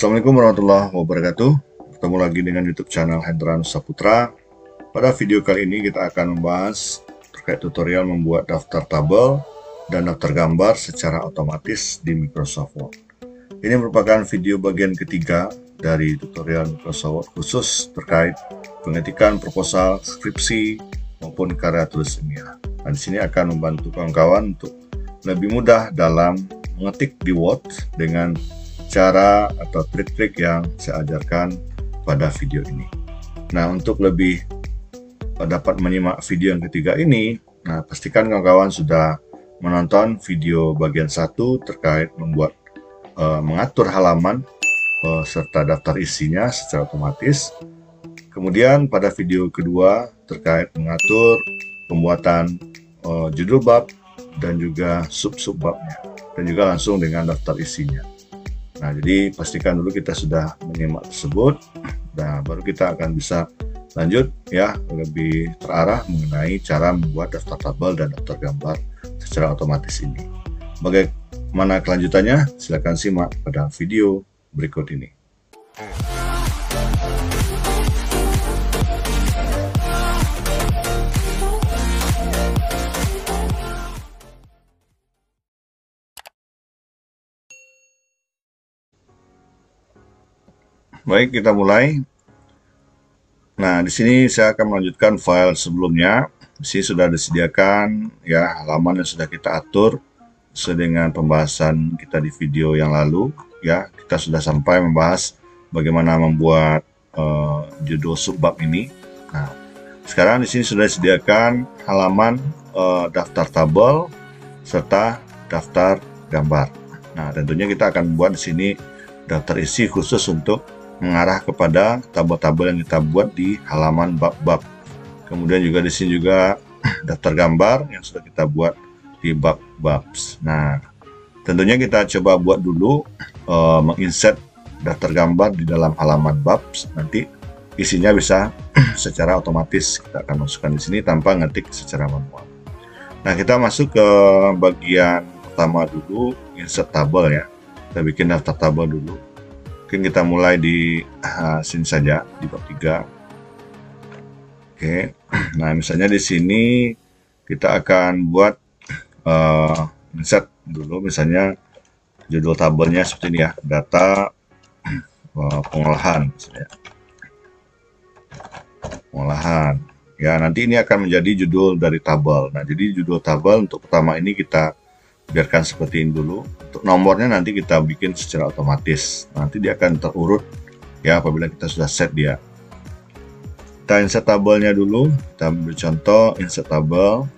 Assalamualaikum warahmatullahi wabarakatuh. Ketemu lagi dengan YouTube channel Hendra Saputra. Pada video kali ini kita akan membahas terkait tutorial membuat daftar tabel dan daftar gambar secara otomatis di Microsoft Word. Ini merupakan video bagian ketiga dari tutorial Microsoft Word khusus terkait pengetikan proposal, skripsi maupun karya tulis ilmiah. Nah, di sini akan membantu kawan-kawan untuk lebih mudah dalam mengetik di Word dengan cara atau trik-trik yang saya ajarkan pada video ini. Nah, untuk lebih dapat menyimak video yang ketiga ini, nah pastikan kawan-kawan sudah menonton video bagian 1 terkait membuat mengatur halaman serta daftar isinya secara otomatis. Kemudian pada video kedua terkait mengatur pembuatan judul bab dan juga sub-sub babnya, dan juga langsung dengan daftar isinya. Nah, jadi pastikan dulu kita sudah menyimak tersebut. Nah, baru kita akan bisa lanjut ya lebih terarah mengenai cara membuat daftar tabel dan daftar gambar secara otomatis ini. Bagaimana kelanjutannya? Silakan simak pada video berikut ini. Baik, kita mulai. Nah, di sini saya akan melanjutkan file sebelumnya. Di sini sudah disediakan ya halaman yang sudah kita atur sesuai dengan pembahasan kita di video yang lalu. Ya, kita sudah sampai membahas bagaimana membuat judul subbab ini. Nah, sekarang di sini sudah disediakan halaman daftar tabel serta daftar gambar. Nah, tentunya kita akan membuat di sini daftar isi khusus untuk mengarah kepada tabel-tabel yang kita buat di halaman bab-bab. Kemudian juga di sini juga daftar gambar yang sudah kita buat di bab-bab. Nah, tentunya kita coba buat dulu menginsert daftar gambar di dalam halaman bab. Nanti isinya bisa secara otomatis kita akan masukkan di sini tanpa ngetik secara manual. Nah, kita masuk ke bagian pertama dulu, insert tabel ya. Kita bikin daftar tabel dulu. Mungkin kita mulai di sini saja di bab 3. Oke. Nah, misalnya di sini kita akan buat insert dulu, misalnya judul tabelnya seperti ini ya, data pengolahan misalnya. Pengolahan. Ya, nanti ini akan menjadi judul dari tabel. Nah, jadi judul tabel untuk pertama ini kita biarkan seperti ini dulu. Untuk nomornya nanti kita bikin secara otomatis. Nanti dia akan terurut ya apabila kita sudah set dia. Kita insert tabelnya dulu. Kita ambil contoh insert tabel.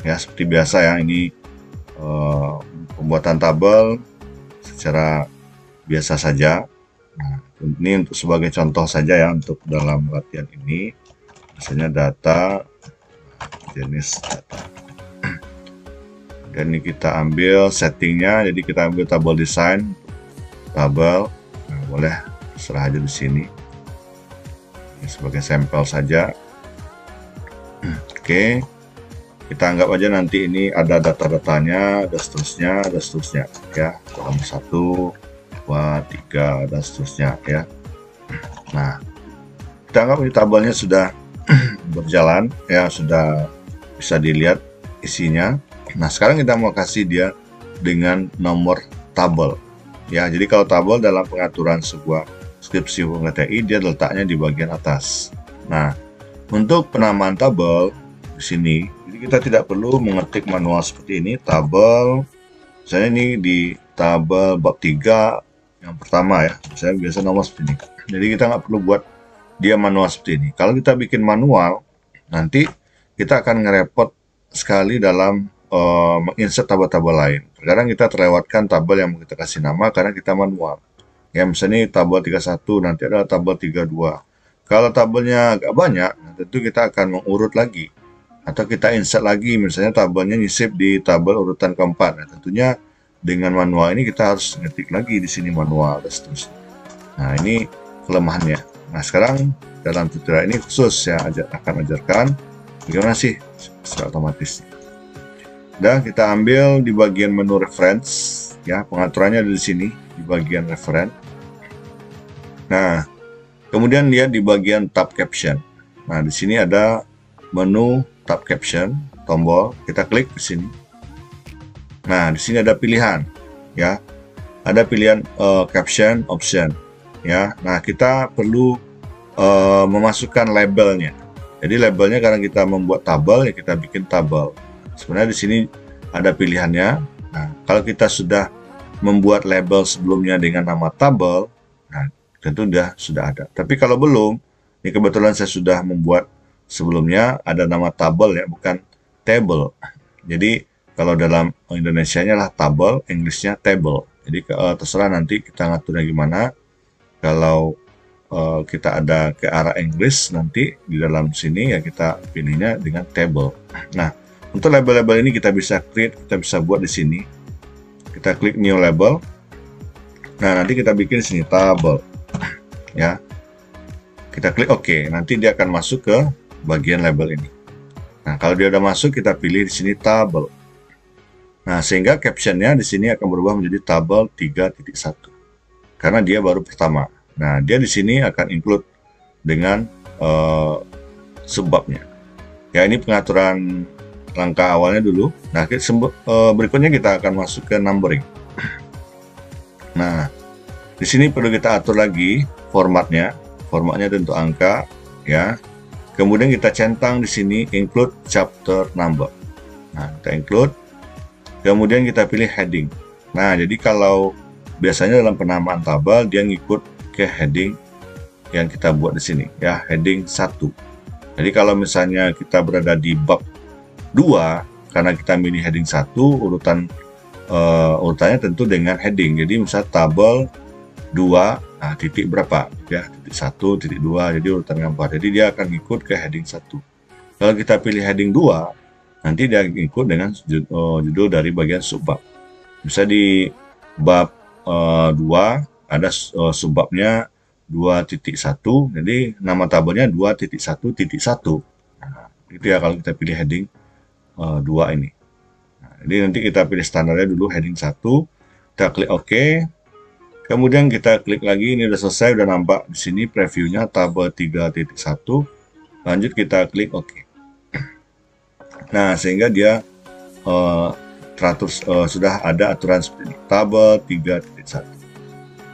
Ya, seperti biasa ya, ini pembuatan tabel secara biasa saja. Nah, ini untuk sebagai contoh saja ya untuk dalam latihan ini. Misalnya data, jenis data. Dan ini kita ambil settingnya, jadi kita ambil tabel design, tabel, nah, boleh serah aja di sini. Ini sebagai sampel saja. Oke, kita anggap aja nanti ini ada data-datanya, ada seterusnya ya, dalam 1, 2, 3 dan seterusnya ya. Nah, kita anggap ini tabelnya sudah berjalan ya, sudah bisa dilihat isinya. Nah, sekarang kita mau kasih dia dengan nomor tabel. Ya, jadi kalau tabel dalam pengaturan sebuah skripsi UMTI dia letaknya di bagian atas. Nah, untuk penamaan tabel di sini, jadi kita tidak perlu mengetik manual seperti ini. Tabel, misalnya ini di tabel bab 3 yang pertama ya. Saya biasa nomor seperti ini. Jadi kita nggak perlu buat dia manual seperti ini. Kalau kita bikin manual, nanti kita akan ngerepot sekali dalam menginsert tabel-tabel lain. Terkadang kita terlewatkan tabel yang kita kasih nama karena kita manual. Ya, misalnya tabel 31, nanti ada tabel 32. Kalau tabelnya agak banyak, tentu kita akan mengurut lagi. Atau kita insert lagi, misalnya tabelnya nyisip di tabel urutan keempat. Nah, tentunya dengan manual ini kita harus ngetik lagi di sini manual dan seterusnya. Nah, ini kelemahannya. Nah, sekarang dalam tutorial ini khusus saya akan ajarkan bagaimana sih secara otomatis. Dan kita ambil di bagian menu reference ya, pengaturannya ada di sini. di bagian referen. Nah, kemudian dia di bagian tab caption. Nah, di sini ada menu tab caption, tombol, kita klik di sini. Nah, di sini ada pilihan, ya. Ada pilihan caption option, ya. Nah, kita perlu memasukkan labelnya. Jadi labelnya karena kita membuat tabel, ya kita bikin tabel. Sebenarnya di sini ada pilihannya. Nah, kalau kita sudah membuat label sebelumnya dengan nama tabel, nah tentu sudah ada. Tapi kalau belum, ini kebetulan saya sudah membuat sebelumnya ada nama tabel, ya, bukan table. Jadi kalau dalam Indonesianya lah tabel, Inggrisnya table. Jadi terserah nanti kita ngaturnya gimana. Kalau kita ada ke arah Inggris nanti di dalam sini, ya kita pilihnya dengan table. Nah, untuk label-label ini kita bisa create, kita bisa buat di sini. Kita klik new label. Nah, nanti kita bikin di sini table, ya. Kita klik OK. Nanti dia akan masuk ke bagian label ini. Nah, kalau dia udah masuk, kita pilih di sini table. Nah, sehingga captionnya di sini akan berubah menjadi table 3.1 karena dia baru pertama. Nah, dia di sini akan include dengan subbabnya. Ya, ini pengaturan langkah awalnya dulu. Nah, berikutnya kita akan masuk ke numbering. Nah, di sini perlu kita atur lagi formatnya. Formatnya tentu angka, ya. Kemudian kita centang di sini include chapter number. Nah, kita include. Kemudian kita pilih heading. Nah, jadi kalau biasanya dalam penamaan tabel dia ngikut ke heading yang kita buat di sini, ya, heading 1. Jadi kalau misalnya kita berada di bab 2, karena kita milih heading 1, urutannya tentu dengan heading. Jadi misalnya tabel 2, nah titik berapa, ya, titik 1, titik 2, jadi urutan gambar. Jadi dia akan ikut ke heading 1. Kalau kita pilih heading 2, nanti dia ikut dengan judul dari bagian subbab. Bisa di bab 2 ada subbabnya 2.1, jadi nama tabelnya 2.1.1. Nah, itu ya kalau kita pilih heading 2 ini. Nah, jadi nanti kita pilih standarnya dulu heading 1, kita klik OK. Kemudian kita klik lagi, ini udah selesai, udah nampak di sini previewnya tabel 3.1. Lanjut kita klik OK. Nah, sehingga dia teratur, sudah ada aturan seperti ini, tabel 3.1.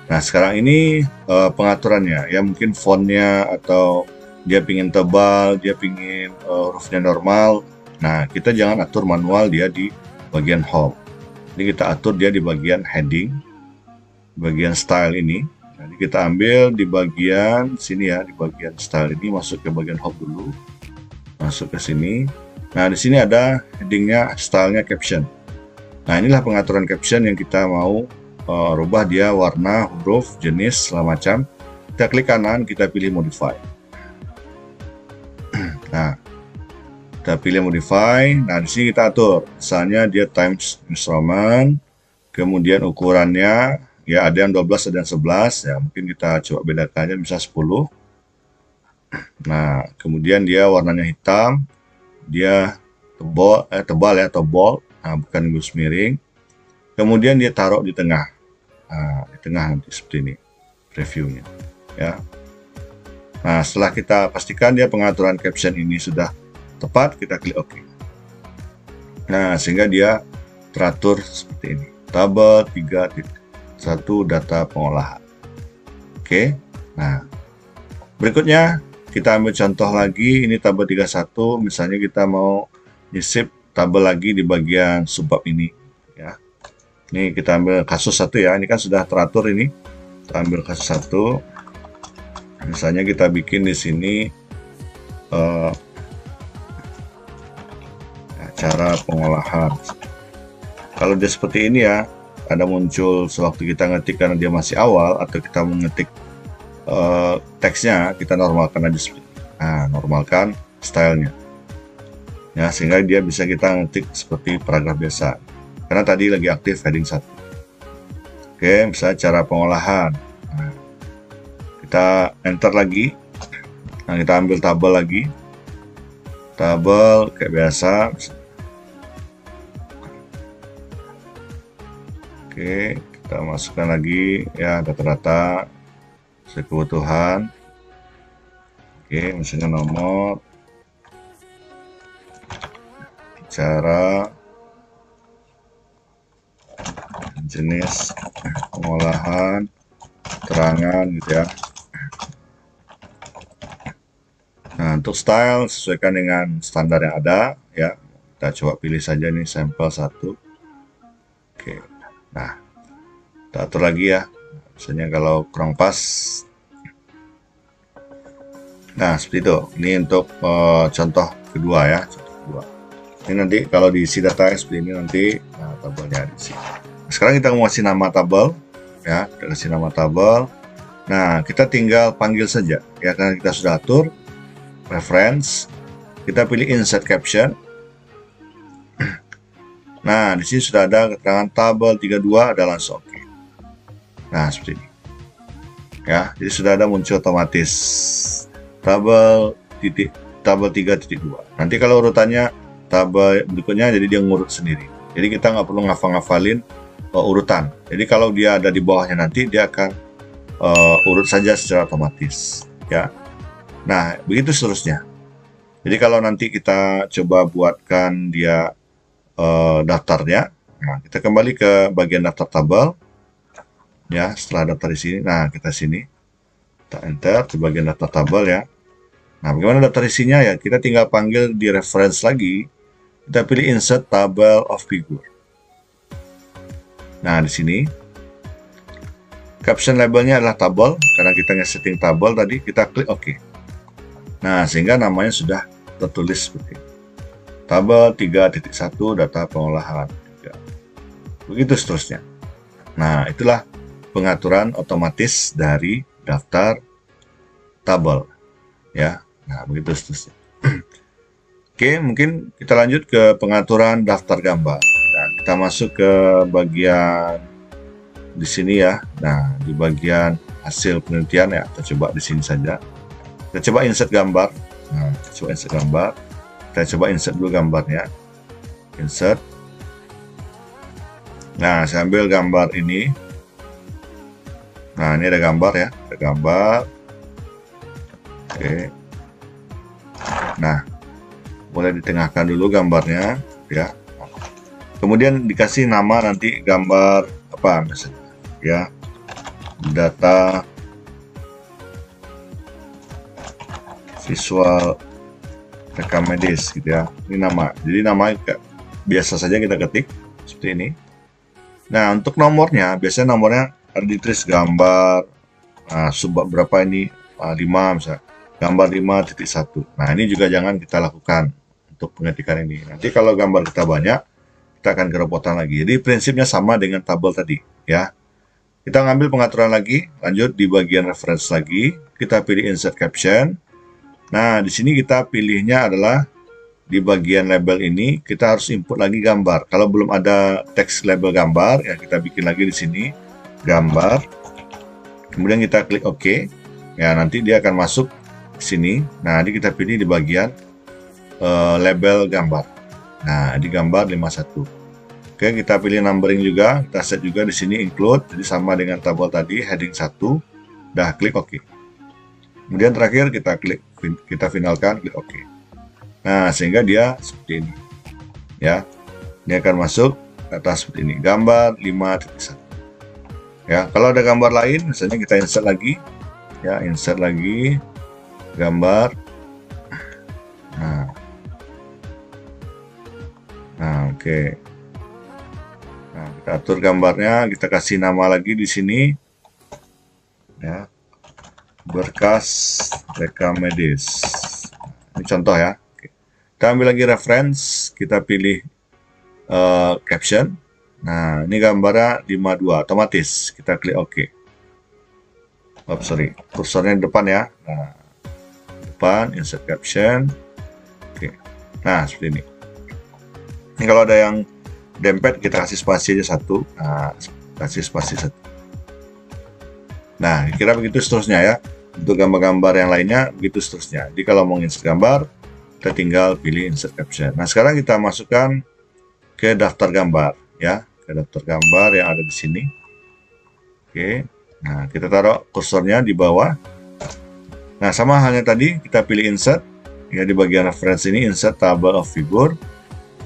Nah, sekarang ini pengaturannya, ya mungkin fontnya atau dia pingin tebal, dia pingin hurufnya normal. Nah, kita jangan atur manual dia di bagian home. Jadi kita atur dia di bagian heading, bagian style ini. Jadi kita ambil di bagian sini, ya, di bagian style ini, masuk ke bagian home dulu, masuk ke sini. Nah, di sini ada headingnya, stylenya caption. Nah, inilah pengaturan caption yang kita mau rubah dia warna, huruf, jenis, segala macam. Kita klik kanan, kita pilih modify. Nah, kita pilih modify. Nah, di sini kita atur, misalnya dia times instrument, kemudian ukurannya, ya ada yang 12, ada yang 11, ya mungkin kita coba bedakannya bisa 10. Nah, kemudian dia warnanya hitam, dia tebal ya, atau bold, nah bukan gus miring. Kemudian dia taruh di tengah. Nah, di tengah nanti seperti ini previewnya, ya. Nah, setelah kita pastikan dia pengaturan caption ini sudah tepat, kita klik OK. Nah, sehingga dia teratur seperti ini, tabel 3.1 data pengolahan. Oke. Nah, berikutnya kita ambil contoh lagi, ini tabel 31, misalnya kita mau nyisip tabel lagi di bagian subbab ini, ya. Ini kita ambil kasus 1, ya, ini kan sudah teratur ini. Kita ambil kasus 1. Misalnya kita bikin di sini cara pengolahan. Kalau dia seperti ini, ya, ada muncul sewaktu kita ngetik karena dia masih awal, atau kita mengetik teksnya, kita normalkan aja seperti ini. Nah, normalkan stylenya, ya, sehingga dia bisa kita ngetik seperti paragraf biasa. Karena tadi lagi aktif heading 1. Oke, misalnya cara pengolahan. Nah, kita enter lagi. Nah, kita ambil tabel lagi. Tabel kayak biasa. Oke, Kita masukkan lagi ya data-data sesuai kebutuhan. Oke, misalnya nomor, cara, jenis pengolahan, keterangan gitu ya. Nah, untuk style sesuaikan dengan standar yang ada ya. Kita coba pilih saja nih sampel 1. Oke. Nah, kita atur lagi ya. Misalnya kalau kurang pas. Nah, seperti itu. Ini untuk contoh kedua ya, contoh kedua. Ini nanti kalau diisi data seperti ini nanti tabelnya diisi. Sekarang kita mau kasih nama tabel ya, kita kasih nama tabel. Nah, kita tinggal panggil saja ya, karena kita sudah atur reference, kita pilih insert caption. Nah, di sini sudah ada keterangan tabel 32, ada langsung oke. Nah, seperti ini. Ya, jadi sudah ada muncul otomatis tabel 3.2. Nanti kalau urutannya tabel berikutnya, jadi dia ngurut sendiri. Jadi kita nggak perlu ngafalin urutan. Jadi kalau dia ada di bawahnya nanti dia akan urut saja secara otomatis. Ya. Nah, begitu seterusnya. Jadi kalau nanti kita coba buatkan dia daftarnya, nah kita kembali ke bagian daftar tabel. Ya, setelah daftar di sini, nah kita sini, kita enter di bagian daftar tabel ya. Nah, bagaimana daftar isinya ya? Kita tinggal panggil di reference lagi. Kita pilih insert table of figure. Nah, di sini caption labelnya adalah tabel, karena kita nge-setting tabel tadi, kita klik OK. Nah, sehingga namanya sudah tertulis seperti ini. Tabel 3.1 data pengolahan. Begitu seterusnya. Nah, itulah pengaturan otomatis dari daftar tabel. Ya, nah begitu seterusnya. Oke, mungkin kita lanjut ke pengaturan daftar gambar. Nah, kita masuk ke bagian di sini ya. Nah, di bagian hasil penelitian ya, kita coba di sini saja. Kita coba insert gambar. Nah, kita coba insert gambar. Kita coba insert dulu gambarnya. Insert. Nah, saya ambil gambar ini. Nah, ini ada gambar ya. Ada gambar. Oke. Nah, boleh ditengahkan dulu gambarnya ya. Kemudian dikasih nama nanti gambar apa misalnya ya. Data visual rekam medis gitu ya. Ini nama. Jadi nama biasa saja kita ketik seperti ini. Nah, untuk nomornya biasanya nomornya ada ditulis gambar subbab berapa ini 5 misalnya. Gambar 5.1. Nah, ini juga jangan kita lakukan untuk pengetikan ini. Nanti kalau gambar kita banyak, kita akan kerepotan lagi. Jadi prinsipnya sama dengan tabel tadi ya. Kita ngambil pengaturan lagi, lanjut di bagian reference lagi, kita pilih insert caption. Nah, di sini kita pilihnya adalah di bagian label ini kita harus input lagi gambar. Kalau belum ada teks label gambar, ya kita bikin lagi di sini gambar. Kemudian kita klik OK. Ya, nanti dia akan masuk ke sini. Nah, ini kita pilih di bagian label gambar. Nah, di gambar 51. Oke, kita pilih numbering juga, kita set juga di sini include, jadi sama dengan tabel tadi, heading 1. Dah klik OK. Kemudian terakhir kita finalkan, klik OK. Nah, sehingga dia seperti ini. Ya. Ini akan masuk ke atas seperti ini, gambar 5.1. Ya, kalau ada gambar lain, misalnya kita insert lagi. Ya, insert lagi gambar. Nah, oke. Nah, kita atur gambarnya, kita kasih nama lagi di sini. Ya. Berkas rekam medis. Ini contoh ya. Oke. Kita ambil lagi reference, kita pilih caption. Nah, ini gambarnya 52 otomatis. Kita klik OK. Oh, sorry, kursornya di depan ya. Nah, depan, insert caption. Oke. Nah, seperti ini. Ini kalau ada yang dempet, kita kasih spasi aja 1. Nah, kasih spasi 1. Nah, kira begitu seterusnya ya. Untuk gambar-gambar yang lainnya, begitu seterusnya. Jadi kalau mau insert gambar, kita tinggal pilih insert caption. Nah, sekarang kita masukkan ke daftar gambar ya, ke daftar gambar yang ada di sini. Oke, nah kita taruh kursornya di bawah. Nah, sama halnya tadi, kita pilih insert. Ya, di bagian reference ini insert table of figure.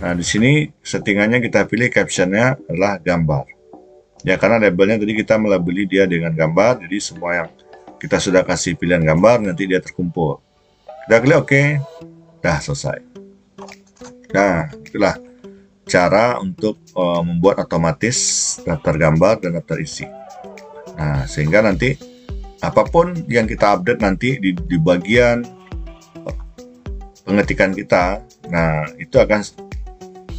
Nah, di sini settingannya kita pilih captionnya adalah gambar. Ya, karena labelnya tadi kita melabeli dia dengan gambar, jadi semua yang kita sudah kasih pilihan gambar, nanti dia terkumpul. Kita klik OK, dah selesai. Nah, itulah cara untuk membuat otomatis daftar gambar dan daftar isi. Nah, sehingga nanti apapun yang kita update nanti di bagian pengetikan kita, nah itu akan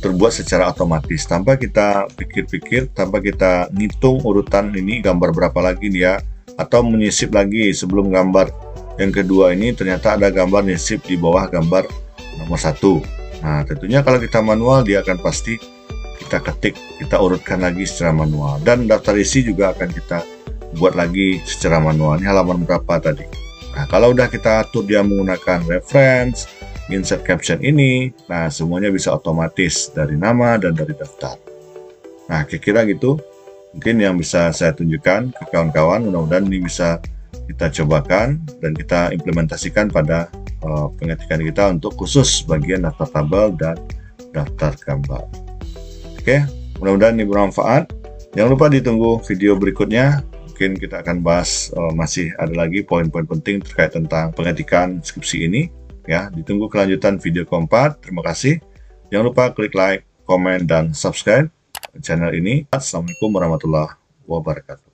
terbuat secara otomatis tanpa kita pikir-pikir, tanpa kita ngitung urutan ini gambar berapa lagi dia, atau menyisip lagi sebelum gambar yang kedua ini ternyata ada gambar nyisip di bawah gambar nomor 1. Nah, tentunya kalau kita manual dia akan pasti kita ketik, kita urutkan lagi secara manual, dan daftar isi juga akan kita buat lagi secara manual. Ini halaman berapa tadi. Nah, kalau udah kita atur dia menggunakan reference, insert caption ini, nah semuanya bisa otomatis dari nama dan dari daftar. Nah, kira-kira gitu mungkin yang bisa saya tunjukkan ke kawan-kawan. Mudah-mudahan ini bisa kita cobakan dan kita implementasikan pada pengetikan kita untuk khusus bagian daftar tabel dan daftar gambar. Oke, mudah-mudahan ini bermanfaat. Jangan lupa ditunggu video berikutnya. Mungkin kita akan bahas masih ada lagi poin-poin penting terkait tentang pengetikan skripsi ini. Ya, ditunggu kelanjutan video keempat. Terima kasih. Jangan lupa klik like, komen, dan subscribe channel ini. Assalamualaikum warahmatullahi wabarakatuh.